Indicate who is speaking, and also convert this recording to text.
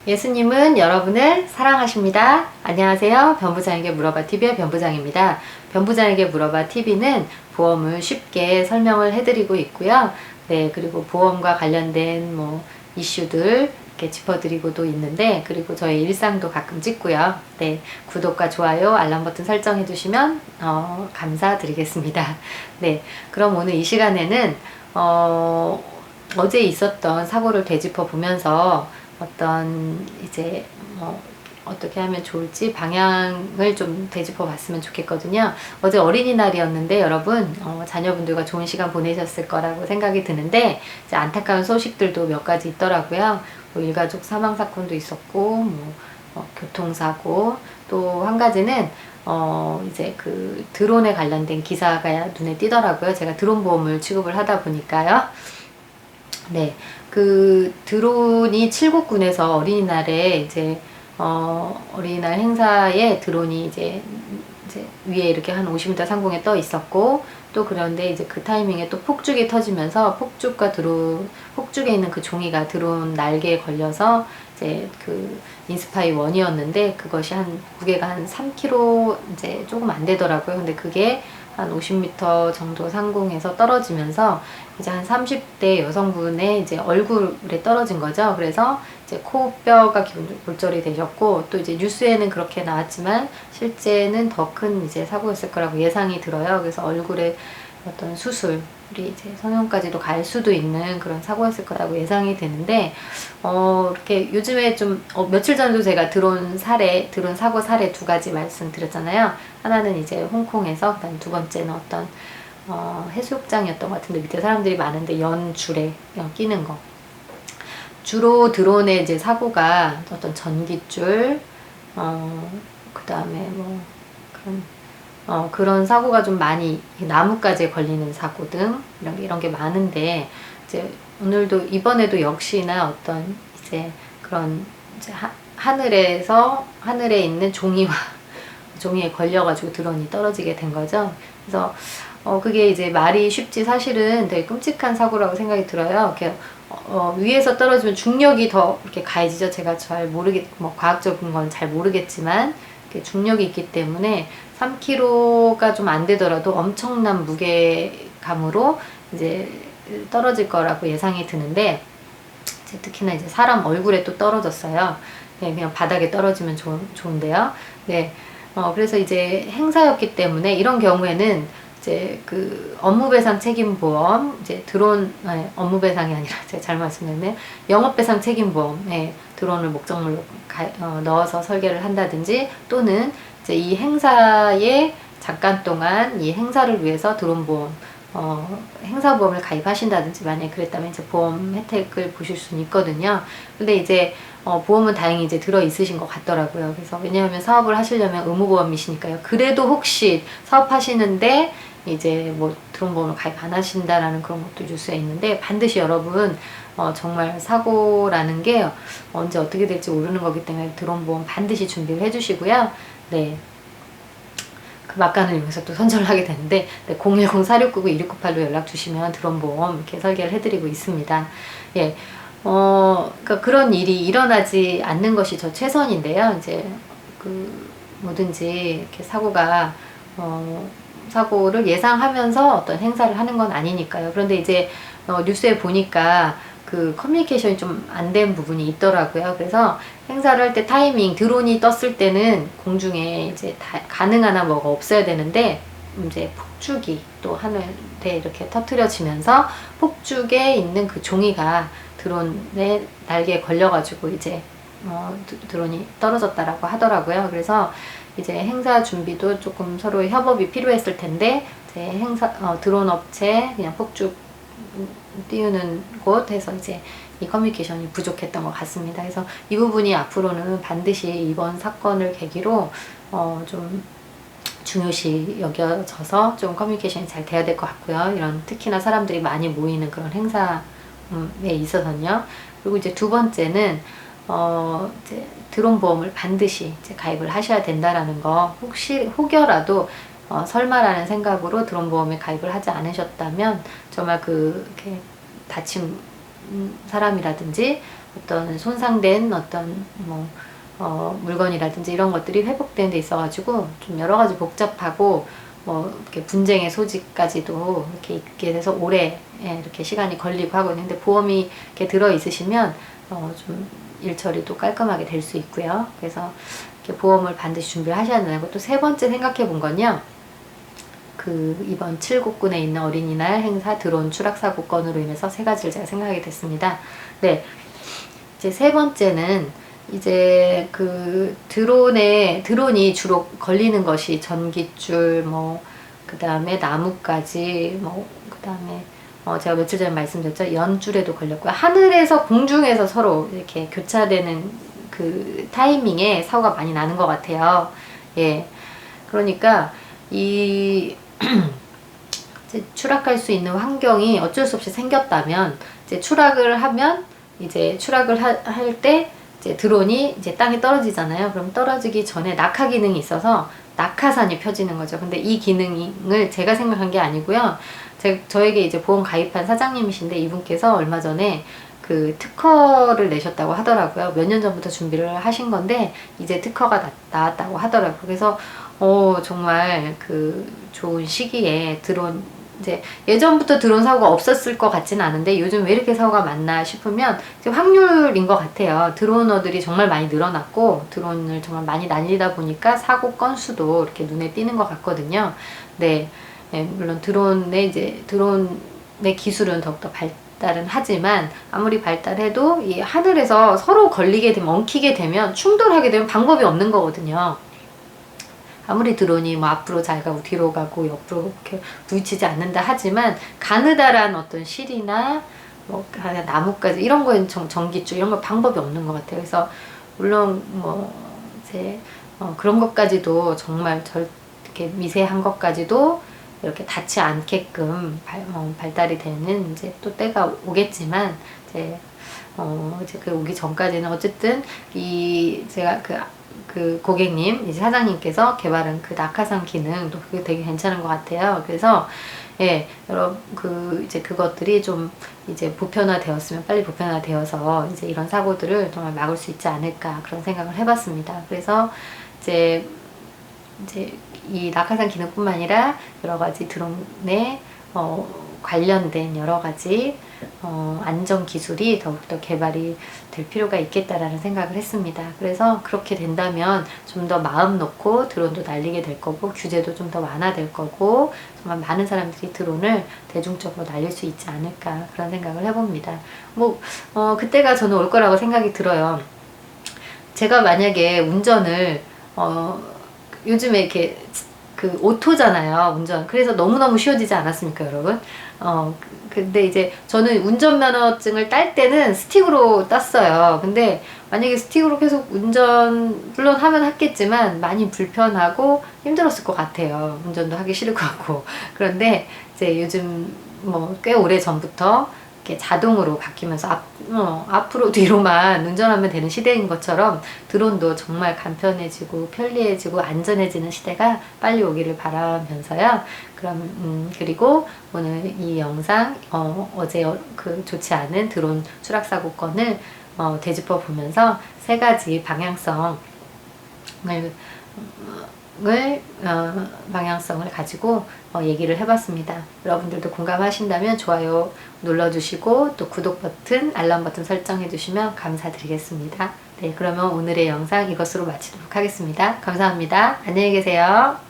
Speaker 1: 예수님은 여러분을 사랑하십니다. 안녕하세요. 변부장에게 물어봐 TV의 변부장입니다. 변부장에게 물어봐 TV는 보험을 쉽게 설명을 해드리고 있고요. 네, 그리고 보험과 관련된 이슈들 이렇게 짚어드리고도 있는데, 그리고 저희 일상도 가끔 찍고요. 네, 구독과 좋아요, 알람 버튼 설정해 주시면 감사드리겠습니다. 네, 그럼 오늘 이 시간에는 어제 있었던 사고를 되짚어 보면서 어떤 이제 어떻게 하면 좋을지 방향을 좀 되짚어 봤으면 좋겠거든요. 어제 어린이날이었는데 여러분 자녀분들과 좋은 시간 보내셨을 거라고 생각이 드는데, 이제 안타까운 소식들도 몇 가지 있더라고요. 일가족 사망 사건도 있었고 교통사고, 또 한 가지는 이제 그 드론에 관련된 기사가 눈에 띄더라고요. 제가 드론 보험을 취급을 하다 보니까요. 네, 그 드론이 칠곡군에서 어린이날에 이제 어린이날 행사에 드론이 이제 위에 이렇게 한 50m 상공에 떠 있었고, 또 그런데 이제 그 타이밍에 또 폭죽이 터지면서 폭죽에 있는 그 종이가 드론 날개에 걸려서 이제 그 인스파이 1이었는데 그것이 무게가 한 3kg 이제 조금 안 되더라고요. 근데 그게 한 50m 정도 상공에서 떨어지면서 이제 한 30대 여성분의 이제 얼굴에 떨어진 거죠. 그래서 이제 코뼈가 골절이 되셨고, 또 이제 뉴스에는 그렇게 나왔지만 실제는 더 큰 이제 사고였을 거라고 예상이 들어요. 그래서 얼굴에 어떤 수술이 이제 성형까지도 갈 수도 있는 그런 사고였을 거라고 예상이 되는데, 이렇게 요즘에 좀 며칠 전에도 제가 드론 사고 사례 두 가지 말씀드렸잖아요. 하나는 이제 홍콩에서, 그다음 두 번째는 어떤 해수욕장이었던 것 같은데 밑에 사람들이 많은데 줄에 끼는 거. 주로 드론의 이제 사고가 어떤 전깃줄, 그 다음에 그런 사고가 좀 많이, 나뭇가지에 걸리는 사고 등 이런 게 많은데, 이제 이번에도 역시나 어떤 이제 그런 이제 하늘에 있는 종이에 걸려가지고 드론이 떨어지게 된 거죠. 그래서 그게 이제 말이 쉽지 사실은 되게 끔찍한 사고라고 생각이 들어요. 이렇게 위에서 떨어지면 중력이 더 이렇게 가해지죠. 제가 잘 과학적인 건 잘 모르겠지만 이렇게 중력이 있기 때문에 3kg가 좀 안 되더라도 엄청난 무게감으로 이제 떨어질 거라고 예상이 드는데, 특히나 이제 사람 얼굴에 또 떨어졌어요. 네, 그냥 바닥에 떨어지면 좋은데요. 네, 그래서 이제 행사였기 때문에 이런 경우에는 이제 그 업무배상 책임보험, 이제 업무배상이 아니라 제가 잘못 말씀드렸네요. 영업배상 책임보험, 드론을 목적물로 넣어서 설계를 한다든지, 또는 이제 이 행사에 잠깐 동안 이 행사를 위해서 드론보험, 행사보험을 가입하신다든지, 만약에 그랬다면 이제 보험 혜택을 보실 수는 있거든요. 근데 이제 보험은 다행히 이제 들어 있으신 것 같더라고요. 그래서 왜냐하면 사업을 하시려면 의무보험이시니까요. 그래도 혹시 사업하시는데 이제 드론 보험을 가입 안 하신다라는 그런 것도 뉴스에 있는데, 반드시 여러분 정말 사고라는 게 언제 어떻게 될지 모르는 거기 때문에 드론 보험 반드시 준비를 해주시고요. 네. 그 막간을 이용해서 또 선전을 하게 되는데, 네, 010-4699-2698로 연락 주시면 드론 보험 이렇게 설계를 해드리고 있습니다. 예. 그러니까 그런 일이 일어나지 않는 것이 저 최선인데요. 이제 뭐든지 이렇게 사고를 예상하면서 어떤 행사를 하는 건 아니니까요. 그런데 이제 뉴스에 보니까 그 커뮤니케이션이 좀 안 된 부분이 있더라고요. 그래서 행사를 할 때 타이밍, 드론이 떴을 때는 공중에 이제 가능한 한 뭐가 없어야 되는데, 이제 폭죽이 또 하늘에 이렇게 터트려지면서 폭죽에 있는 그 종이가 드론의 날개에 걸려가지고 이제 드론이 떨어졌다라고 하더라고요. 그래서 이제 행사 준비도 조금 서로의 협업이 필요했을 텐데, 이제 드론 업체 그냥 폭죽 띄우는 곳에서 이제 이 커뮤니케이션이 부족했던 것 같습니다. 그래서 이 부분이 앞으로는 반드시 이번 사건을 계기로 좀 중요시 여겨져서 좀 커뮤니케이션이 잘 돼야 될 것 같고요. 이런 특히나 사람들이 많이 모이는 그런 행사에 있어서는요. 그리고 이제 두 번째는 이제 드론 보험을 반드시 이제 가입을 하셔야 된다라는 거, 혹여라도 설마라는 생각으로 드론 보험에 가입을 하지 않으셨다면 정말 이렇게 다친 사람이라든지 어떤 손상된 어떤 물건이라든지 이런 것들이 회복되는 데 있어가지고 좀 여러 가지 복잡하고 이렇게 분쟁의 소지까지도 이렇게 있게 돼서 오래 이렇게 시간이 걸리고 하고 있는데, 보험이 이렇게 들어 있으시면 좀 일 처리도 깔끔하게 될 수 있고요. 그래서 이렇게 보험을 반드시 준비를 하셔야 되고, 또 세 번째 생각해 본 건요, 이번 칠곡군에 있는 어린이날 행사 드론 추락사고 건으로 인해서 세 가지를 제가 생각하게 됐습니다. 네. 이제 세 번째는, 이제 드론이 주로 걸리는 것이 전깃줄, 그 다음에 나무까지, 그 다음에, 제가 며칠 전에 말씀드렸죠. 연줄에도 걸렸고요. 하늘에서, 공중에서 서로 이렇게 교차되는 그 타이밍에 사고가 많이 나는 것 같아요. 예. 그러니까, 이제 추락할 수 있는 환경이 어쩔 수 없이 생겼다면, 이제 추락을 할 때, 이제 드론이 이제 땅에 떨어지잖아요. 그럼 떨어지기 전에 낙하 기능이 있어서 낙하산이 펴지는 거죠. 근데 이 기능을 제가 생각한 게 아니고요. 저에게 이제 보험 가입한 사장님이신데, 이분께서 얼마 전에 그 특허를 내셨다고 하더라고요. 몇 년 전부터 준비를 하신 건데 이제 특허가 나왔다고 하더라고요. 그래서 정말 좋은 시기에 드론, 이제 예전부터 드론 사고가 없었을 것 같지는 않은데 요즘 왜 이렇게 사고가 많나 싶으면 지금 확률인 것 같아요. 드로너들이 정말 많이 늘어났고 드론을 정말 많이 날리다 보니까 사고 건수도 이렇게 눈에 띄는 것 같거든요. 네, 물론 드론의 기술은 더욱더 발달은 하지만, 아무리 발달해도 이 하늘에서 서로 걸리게 되면, 엉키게 되면, 충돌하게 되면 방법이 없는 거거든요. 아무리 드론이 앞으로 잘 가고 뒤로 가고 옆으로 이렇게 부딪히지 않는다 하지만, 가느다란 어떤 실이나 나무까지 이런 거에는 전기줄 이런 거 방법이 없는 것 같아요. 그래서 물론 이제 그런 것까지도 정말 이렇게 미세한 것까지도 이렇게 닿지 않게끔 발달이 되는 이제 또 때가 오겠지만, 이제 그 오기 전까지는 어쨌든 제가 그 고객님, 이제 사장님께서 개발한 그 낙하산 기능도 그게 되게 괜찮은 것 같아요. 그래서 여러분 이제 그것들이 좀 이제 보편화되었으면 빨리 보편화되어서 이제 이런 사고들을 정말 막을 수 있지 않을까, 그런 생각을 해봤습니다. 그래서 이제 이 낙하산 기능뿐만 아니라 여러 가지 드론에 관련된 여러 가지 안전 기술이 더욱더 개발이 될 필요가 있겠다라는 생각을 했습니다. 그래서 그렇게 된다면 좀 더 마음 놓고 드론도 날리게 될 거고, 규제도 좀 더 완화될 거고, 정말 많은 사람들이 드론을 대중적으로 날릴 수 있지 않을까, 그런 생각을 해봅니다. 그때가 저는 올 거라고 생각이 들어요. 제가 만약에 운전을 요즘에 이렇게 오토잖아요, 운전. 그래서 너무너무 쉬워지지 않았습니까, 여러분? 근데 이제 저는 운전면허증을 딸 때는 스틱으로 땄어요. 근데 만약에 스틱으로 계속 운전, 물론 하면 했겠지만 많이 불편하고 힘들었을 것 같아요. 운전도 하기 싫을 것 같고. 그런데 이제 요즘 꽤 오래 전부터 자동으로 바뀌면서 앞으로 뒤로만 운전하면 되는 시대인 것처럼 드론도 정말 간편해지고 편리해지고 안전해지는 시대가 빨리 오기를 바라면서요. 그리고 오늘 이 영상, 어제 좋지 않은 드론 추락사고 건을 되짚어 보면서 세 가지 방향성을 가지고 얘기를 해봤습니다. 여러분들도 공감하신다면 좋아요 눌러주시고, 또 구독 버튼, 알람 버튼 설정해 주시면 감사드리겠습니다. 네, 그러면 오늘의 영상 이것으로 마치도록 하겠습니다. 감사합니다. 안녕히 계세요.